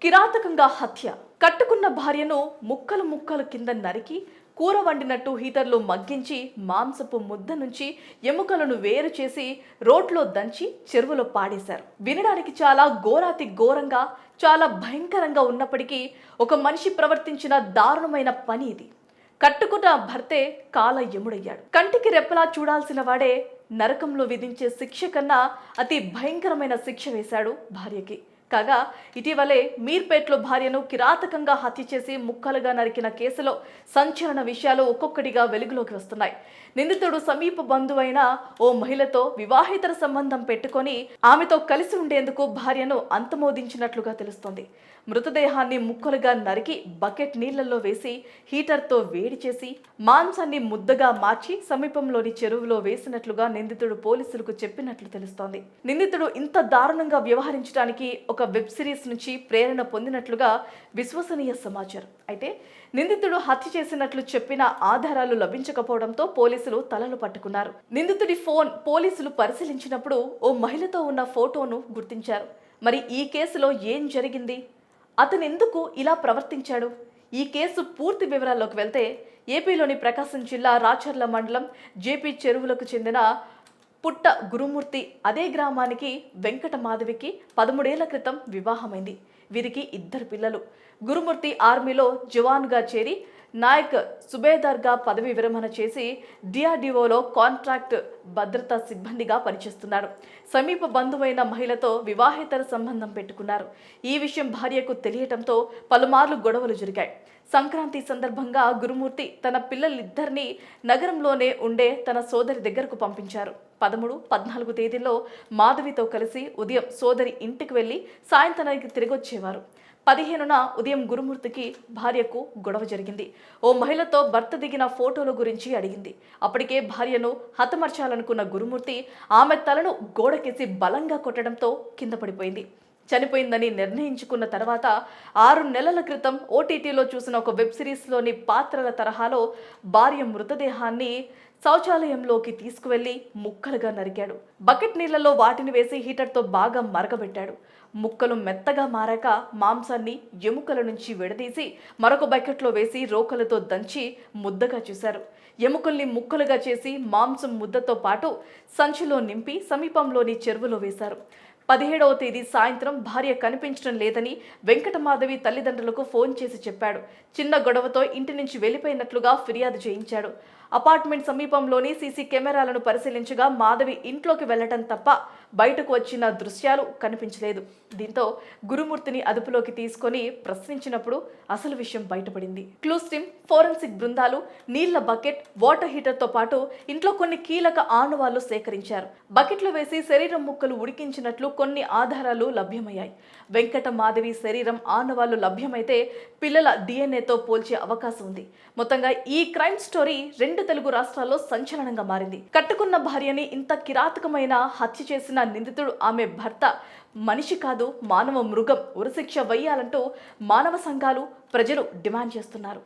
కిరాతకంగా హత్య. కట్టుకున్న భార్యను ముక్కలు ముక్కలు కింద నరికి కూర వండినట్టు హీటర్లో మగ్గించి మాంసపు ముద్ద నుంచి ఎముకలను వేరు చేసి రోట్లో దంచి చెరువులో పాడేశారు. వినడానికి చాలా ఘోరాతి ఘోరంగా, చాలా భయంకరంగా ఉన్నప్పటికీ ఒక మనిషి ప్రవర్తించిన దారుణమైన పని ఇది. కట్టుకున్న భర్తే కాల యముడయ్యాడు. కంటికి రెప్పలా చూడాల్సిన వాడే నరకంలో విధించే శిక్ష కన్నా అతి భయంకరమైన శిక్ష వేశాడు భార్యకి. కాగా ఇటీవలే మీర్పేట్లో భార్యను కిరాతకంగా హత్య చేసి ముక్కలుగా నరికిన కేసులో సంచలన విషయాలు ఒక్కొక్కటిగా వెలుగులోకి వస్తున్నాయి. నిందితుడు సమీప బంధువైన ఓ మహిళతో వివాహేతర సంబంధం పెట్టుకొని ఆమెతో కలిసి ఉండేందుకు భార్యను అంతమోదించినట్లుగా తెలుస్తోంది. మృతదేహాన్ని ముక్కలుగా నరికి బకెట్ నీళ్లలో వేసి హీటర్తో వేడి చేసి మాంసాన్ని ముద్దగా మార్చి సమీపంలోని చెరువులో వేసినట్లుగా నిందితుడు పోలీసులకు చెప్పినట్లు తెలుస్తోంది. నిందితుడు ఇంత దారుణంగా వ్యవహరించడానికి ఒక వెబ్ సిరీస్ నుంచి ప్రేరణ పొందినట్లుగా విశ్వసనీయ సమాచారం. అయితే నిందితుడు హత్య చేసినట్లు చెప్పిన ఆధారాలు లభించకపోవడంతో పోలీసులు తలలు పట్టుకున్నారు. నిందితుడి ఫోన్ పోలీసులు పరిశీలించినప్పుడు ఓ మహిళతో ఉన్న ఫోటోను గుర్తించారు. మరి ఈ కేసులో ఏం జరిగింది? అతను ఎందుకు ఇలా ప్రవర్తించాడు? ఈ కేసు పూర్తి వివరాల్లోకి వెళ్తే ఏపీలోని ప్రకాశం జిల్లా రాచర్ల మండలం జేపీ చెరువులకు చెందిన పుట్ట గురుమూర్తి అదే గ్రామానికి వెంకట మాధవికి 13 ఏళ్ల క్రితం వివాహమైంది. వీరికి 2 పిల్లలు. గురుమూర్తి ఆర్మీలో జవాన్గా చేరి నాయక్ సుబేదార్గా పదవి విరమణ చేసి డిఆర్డీఓలో కాంట్రాక్ట్ భద్రతా సిబ్బందిగా పనిచేస్తున్నారు. సమీప బంధువైన మహిళతో వివాహేతర సంబంధం పెట్టుకున్నారు. ఈ విషయం భార్యకు తెలియటంతో పలుమార్లు గొడవలు జరిగాయి. సంక్రాంతి సందర్భంగా గురుమూర్తి తన పిల్లలిద్దరినీ నగరంలోనే ఉండే తన సోదరి దగ్గరకు పంపించారు. 13, 14 తేదీల్లో మాధవితో కలిసి ఉదయం సోదరి ఇంటికి వెళ్లి సాయంత్రానికి తిరిగొచ్చేవారు. 15న ఉదయం గురుమూర్తికి భార్యకు గొడవ జరిగింది. ఓ మహిళతో భర్త దిగిన ఫోటోల గురించి అడిగింది. అప్పటికే భార్యను హతమర్చాలనుకున్న గురుమూర్తి ఆమె తలను గోడకేసి బలంగా కొట్టడంతో కింద పడిపోయింది. చనిపోయిందని నిర్ణయించుకున్న తర్వాత 6 నెలల క్రితం ఓటీటీలో చూసిన ఒక వెబ్ సిరీస్లోని పాత్రల తరహాలో భార్య మృతదేహాన్ని శౌచాలయంలోకి తీసుకువెళ్లి ముక్కలుగా నరికాడు. బకెట్ నీళ్లలో వాటిని వేసి హీటర్తో బాగా మరగబెట్టాడు. ముక్కలు మెత్తగా మారాక మాంసాన్ని ఎముకల నుంచి విడదీసి మరొక బకెట్లో వేసి రోకలతో దంచి ముద్దగా చేశారు. ఎముకల్ని ముక్కలుగా చేసి మాంసం ముద్దతో పాటు సంచిలో నింపి సమీపంలోని చెరువులో వేశారు. 17వ తేదీ సాయంత్రం భార్య కనిపించడం లేదని వెంకటమాధవి తల్లిదండ్రులకు ఫోన్ చేసి చెప్పాడు. చిన్న గొడవతో ఇంటి నుంచి వెళ్లిపోయినట్లుగా ఫిర్యాదు చేయించాడు. అపార్ట్మెంట్ సమీపంలోని సీసీ కెమెరాలను పరిశీలించగా మాధవి ఇంట్లోకి వెళ్లటం తప్ప బయటకు వచ్చిన దృశ్యాలు కనిపించలేదు. దీంతో గురుమూర్తిని అదుపులోకి తీసుకొని ప్రశ్నించినప్పుడు అసలు విషయం బయటపడింది. క్లూస్ టీమ్, ఫోరెన్సిక్ బృందాలు నీళ్ల బకెట్, వాటర్ హీటర్తో పాటు ఇంట్లో కొన్ని కీలక ఆనవాళ్లు సేకరించారు. బకెట్లో వేసి శరీరం ముక్కలు ఉడికించినట్లు కొన్ని ఆధారాలు లభ్యమయ్యాయి. వెంకట మాధవి శరీరం ఆనవాళ్లు లభ్యమైతే పిల్లల డిఎన్ఏతో పోల్చే అవకాశం ఉంది. మొత్తంగా ఈ క్రైమ్ స్టోరీ 2 తెలుగు రాష్ట్రాల్లో సంచలనంగా మారింది. కట్టుకున్న భార్యని ఇంత కిరాతకమైన హత్య చేసిన నిందితుడు ఆమె భర్త మనిషి కాదు, మానవ మృగం. ఉరిశిక్ష వేయాలంటూ మానవ సంఘాలు, ప్రజలు డిమాండ్ చేస్తున్నారు.